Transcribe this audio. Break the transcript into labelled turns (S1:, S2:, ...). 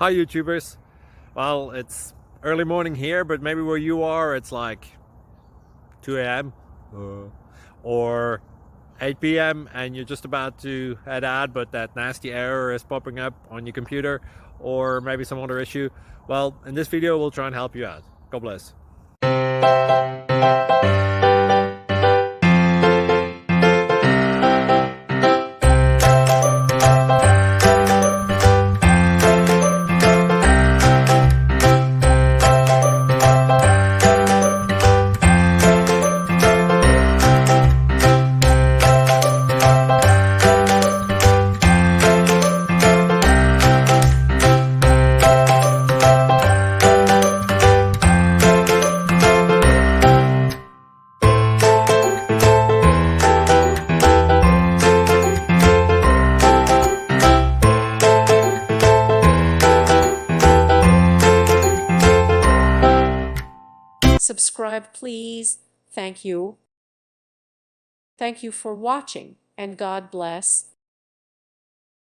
S1: Hi YouTubers. Well, it's early morning here, but maybe where you are it's like 2 a.m. or 8 p.m. and you're just about to head out, but that nasty error is popping up on your computer, or maybe some other issue. Well, in this video we'll try and help you out. God bless.
S2: Subscribe, please. Thank you. Thank you for watching, and God bless.